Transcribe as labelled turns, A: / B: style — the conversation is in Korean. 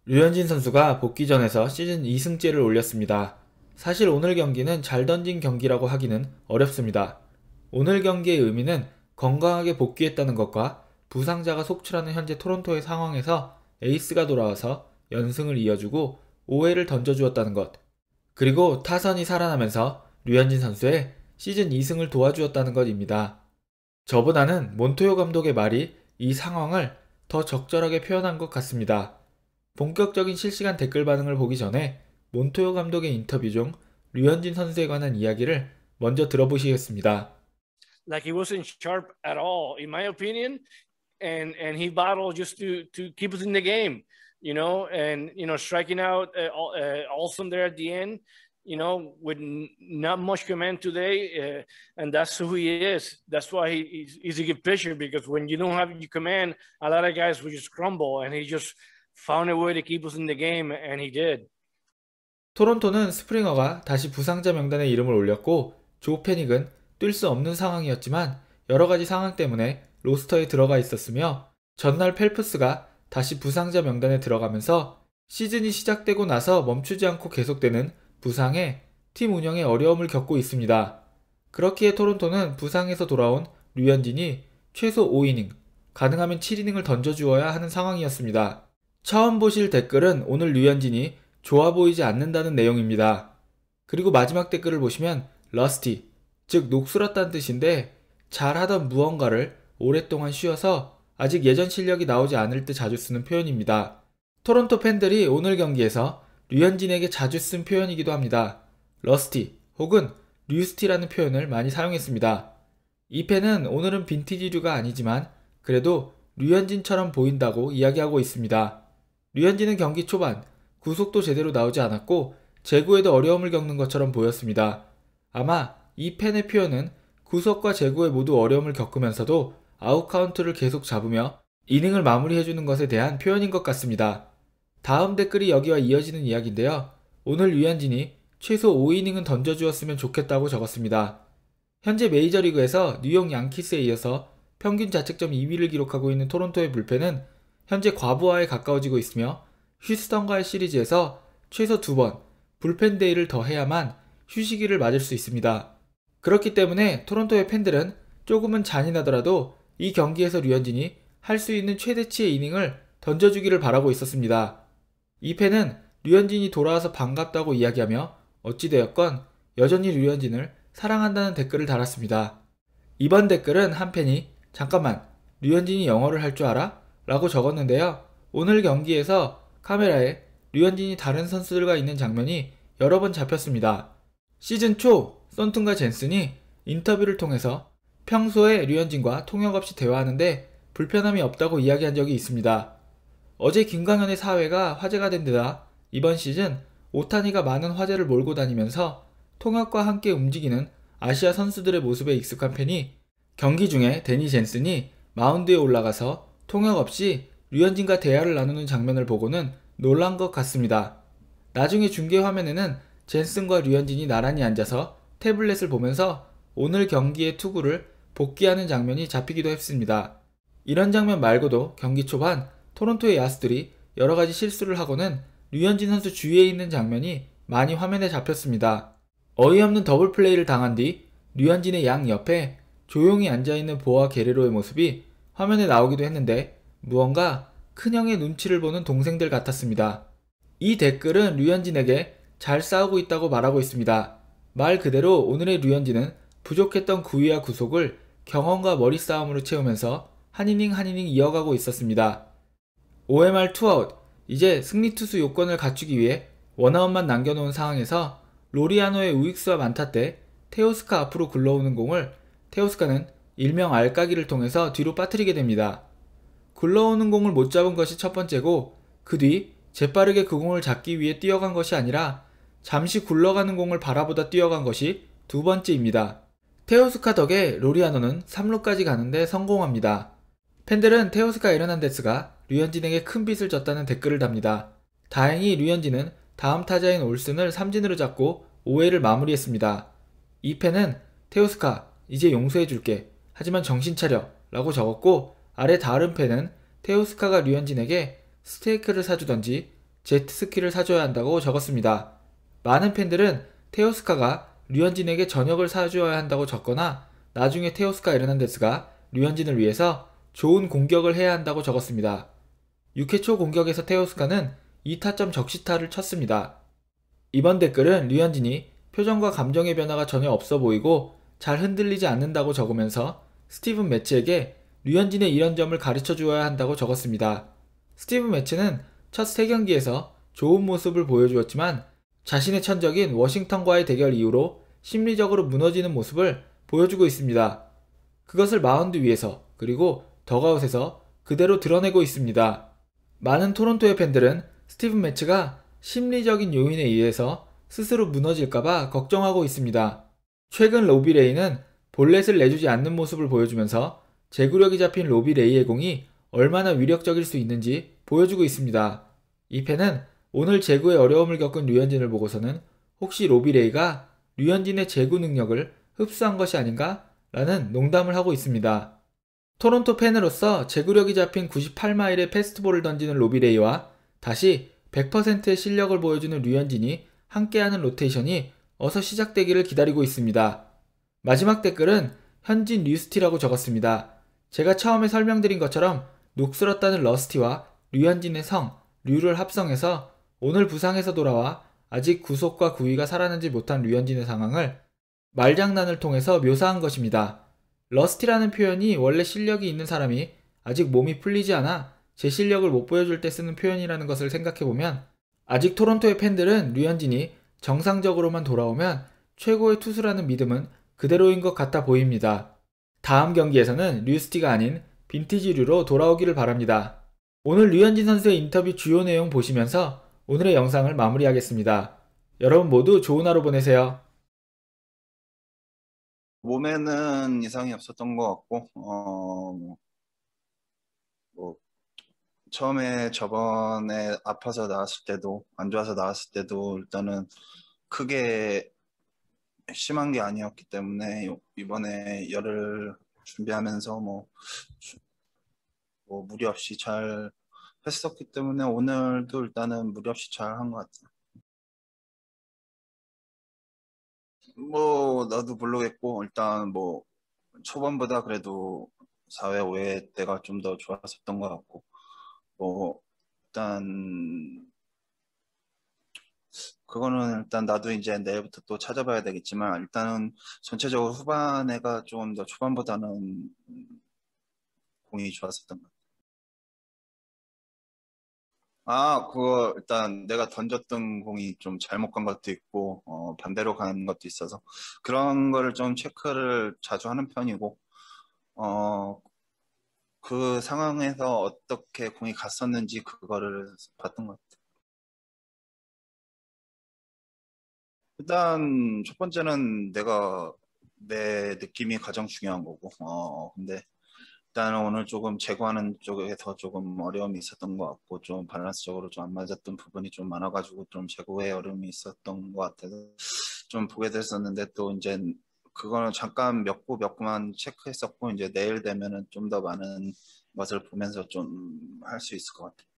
A: 류현진 선수가 복귀전에서 시즌 2승째를 올렸습니다. 사실 오늘 경기는 잘 던진 경기라고 하기는 어렵습니다. 오늘 경기의 의미는 건강하게 복귀했다는 것과 부상자가 속출하는 현재 토론토의 상황에서 에이스가 돌아와서 연승을 이어주고 5회를 던져주었다는 것, 그리고 타선이 살아나면서 류현진 선수의 시즌 2승을 도와주었다는 것입니다. 저보다는 몬토요 감독의 말이 이 상황을 더 적절하게 표현한 것 같습니다. 본격적인 실시간 댓글 반응을 보기 전에 몬토요 감독의 인터뷰 중 류현진 선수에 관한 이야기를 먼저 들어보시겠습니다.
B: Like he wasn't sharp at all, in my opinion, and he battled just to keep us in the game, and striking out awesome there at the end, with not much command today, and that's who he is. That's why he's a good pitcher, because when you don't have your command, a lot of guys will just crumble, and he just found a way to keep us in the game, and he did.
A: 토론토는 스프링어가 다시 부상자 명단에 이름을 올렸고 조 패닉은 뛸 수 없는 상황이었지만 여러가지 상황 때문에 로스터에 들어가 있었으며, 전날 펠프스가 다시 부상자 명단에 들어가면서 시즌이 시작되고 나서 멈추지 않고 계속되는 부상에 팀 운영에 어려움을 겪고 있습니다. 그렇기에 토론토는 부상에서 돌아온 류현진이 최소 5이닝, 가능하면 7이닝을 던져주어야 하는 상황이었습니다. 처음 보실 댓글은 오늘 류현진이 좋아 보이지 않는다는 내용입니다. 그리고 마지막 댓글을 보시면 러스티, 즉 녹슬었다는 뜻인데, 잘하던 무언가를 오랫동안 쉬어서 아직 예전 실력이 나오지 않을 때 자주 쓰는 표현입니다. 토론토 팬들이 오늘 경기에서 류현진에게 자주 쓴 표현이기도 합니다. 러스티 혹은 류스티라는 표현을 많이 사용했습니다. 이 팬은 오늘은 빈티지류가 아니지만 그래도 류현진처럼 보인다고 이야기하고 있습니다. 류현진은 경기 초반 구속도 제대로 나오지 않았고 제구에도 어려움을 겪는 것처럼 보였습니다. 아마 이 팬의 표현은 구속과 제구에 모두 어려움을 겪으면서도 아웃카운트를 계속 잡으며 이닝을 마무리해주는 것에 대한 표현인 것 같습니다. 다음 댓글이 여기와 이어지는 이야기인데요. 오늘 류현진이 최소 5이닝은 던져주었으면 좋겠다고 적었습니다. 현재 메이저리그에서 뉴욕 양키스에 이어서 평균 자책점 2위를 기록하고 있는 토론토의 불펜은 현재 과부하에 가까워지고 있으며 휴스턴과의 시리즈에서 최소 2번 불펜 데이를 더 해야만 휴식일을 맞을 수 있습니다. 그렇기 때문에 토론토의 팬들은 조금은 잔인하더라도 이 경기에서 류현진이 할 수 있는 최대치의 이닝을 던져주기를 바라고 있었습니다. 이 팬은 류현진이 돌아와서 반갑다고 이야기하며 어찌되었건 여전히 류현진을 사랑한다는 댓글을 달았습니다. 이번 댓글은 한 팬이 잠깐만, 류현진이 영어를 할 줄 알아? 라고 적었는데요. 오늘 경기에서 카메라에 류현진이 다른 선수들과 있는 장면이 여러 번 잡혔습니다. 시즌 초 썬튼과 젠슨이 인터뷰를 통해서 평소에 류현진과 통역 없이 대화하는데 불편함이 없다고 이야기한 적이 있습니다. 어제 김광현의 사회가 화제가 된 데다 이번 시즌 오타니가 많은 화제를 몰고 다니면서 통역과 함께 움직이는 아시아 선수들의 모습에 익숙한 팬이 경기 중에 데니 젠슨이 마운드에 올라가서 통역 없이 류현진과 대화를 나누는 장면을 보고는 놀란 것 같습니다. 나중에 중계 화면에는 젠슨과 류현진이 나란히 앉아서 태블릿을 보면서 오늘 경기의 투구를 복귀하는 장면이 잡히기도 했습니다. 이런 장면 말고도 경기 초반 토론토의 야수들이 여러가지 실수를 하고는 류현진 선수 주위에 있는 장면이 많이 화면에 잡혔습니다. 어이없는 더블 플레이를 당한 뒤 류현진의 양 옆에 조용히 앉아있는 보아 게레로의 모습이 화면에 나오기도 했는데 무언가 큰형의 눈치를 보는 동생들 같았습니다. 이 댓글은 류현진에게 잘 싸우고 있다고 말하고 있습니다. 말 그대로 오늘의 류현진은 부족했던 구위와 구속을 경험과 머리 싸움으로 채우면서 한 이닝 한 이닝 이어가고 있었습니다. OMR 투아웃, 이제 승리 투수 요건을 갖추기 위해 원아웃만 남겨놓은 상황에서 로리아노의 우익수와 만타 때 테오스카 앞으로 굴러오는 공을 테오스카는 일명 알까기를 통해서 뒤로 빠뜨리게 됩니다. 굴러오는 공을 못 잡은 것이 첫 번째고, 그 뒤 재빠르게 그 공을 잡기 위해 뛰어간 것이 아니라 잠시 굴러가는 공을 바라보다 뛰어간 것이 두 번째입니다. 테오스카 덕에 로리아노는 3루까지 가는데 성공합니다. 팬들은 테오스카 에르난데스가 류현진에게 큰 빚을 졌다는 댓글을 답니다. 다행히 류현진은 다음 타자인 올슨을 삼진으로 잡고 5회를 마무리했습니다. 이 팬은 테오스카, 이제 용서해줄게. 하지만 정신 차려. 라고 적었고, 아래 다른 팬은 테오스카가 류현진에게 스테이크를 사주던지 제트스키를 사줘야 한다고 적었습니다. 많은 팬들은 테오스카가 류현진에게 저녁을 사주어야 한다고 적거나 나중에 테오스카 에르난데스가 류현진을 위해서 좋은 공격을 해야 한다고 적었습니다. 6회 초 공격에서 테오스카는 2타점 적시타를 쳤습니다. 이번 댓글은 류현진이 표정과 감정의 변화가 전혀 없어 보이고 잘 흔들리지 않는다고 적으면서 스티븐 매치에게 류현진의 이런 점을 가르쳐 주어야 한다고 적었습니다. 스티븐 매치는 첫 3경기에서 좋은 모습을 보여주었지만 자신의 천적인 워싱턴과의 대결 이후로 심리적으로 무너지는 모습을 보여주고 있습니다. 그것을 마운드 위에서 그리고 덕아웃에서 그대로 드러내고 있습니다. 많은 토론토의 팬들은 스티븐 매치가 심리적인 요인에 의해서 스스로 무너질까봐 걱정하고 있습니다. 최근 로비 레이는 볼넷을 내주지 않는 모습을 보여주면서 제구력이 잡힌 로비 레이의 공이 얼마나 위력적일 수 있는지 보여주고 있습니다. 이 팬은 오늘 제구에 어려움을 겪은 류현진을 보고서는 혹시 로비 레이가 류현진의 제구 능력을 흡수한 것이 아닌가? 라는 농담을 하고 있습니다. 토론토 팬으로서 제구력이 잡힌 98마일의 패스트볼을 던지는 로비 레이와 다시 100%의 실력을 보여주는 류현진이 함께하는 로테이션이 어서 시작되기를 기다리고 있습니다. 마지막 댓글은 현진 류스티라고 적었습니다. 제가 처음에 설명드린 것처럼 녹슬었다는 러스티와 류현진의 성, 류를 합성해서 오늘 부상에서 돌아와 아직 구속과 구위가 살아나지 못한 류현진의 상황을 말장난을 통해서 묘사한 것입니다. 러스티라는 표현이 원래 실력이 있는 사람이 아직 몸이 풀리지 않아 제 실력을 못 보여줄 때 쓰는 표현이라는 것을 생각해보면 아직 토론토의 팬들은 류현진이 정상적으로만 돌아오면 최고의 투수라는 믿음은 그대로인 것 같아 보입니다. 다음 경기에서는 류스티가 아닌 빈티지 류로 돌아오기를 바랍니다. 오늘 류현진 선수의 인터뷰 주요 내용 보시면서 오늘의 영상을 마무리하겠습니다. 여러분 모두 좋은 하루 보내세요.
C: 몸에는 이상이 없었던 것 같고, 뭐, 처음에 저번에 아파서 나왔을 때도, 안 좋아서 나왔을 때도 일단은 크게 심한 게 아니었기 때문에 이번에 열을 준비하면서 뭐 무리 없이 잘 했었기 때문에 오늘도 일단은 무리 없이 잘 한 것 같아요. 뭐 나도 모르겠고 일단 뭐 초반보다 그래도 4회, 5회 때가 좀 더 좋았었던 것 같고 뭐 일단 그거는 일단 나도 이제 내일부터 또 찾아봐야 되겠지만 일단은 전체적으로 후반에가 조금 더 초반보다는 공이 좋았었던 것 같아요. 그거 일단 내가 던졌던 공이 좀 잘못 간 것도 있고 반대로 간 것도 있어서 그런 거를 좀 체크를 자주 하는 편이고 어, 그 상황에서 어떻게 공이 갔었는지 그거를 봤던 것 같아요. 일단 첫 번째는 내 느낌이 가장 중요한 거고 근데 일단은 오늘 조금 제구하는 쪽에서 조금 어려움이 있었던 것 같고 좀 밸런스적으로 좀 안 맞았던 부분이 좀 많아가지고 좀 제구에 어려움이 있었던 것 같아서 좀 보게 됐었는데 또 이제 그거는 잠깐 몇 구만 체크했었고 이제 내일 되면은 좀 더 많은 것을 보면서 좀 할 수 있을 것 같아요.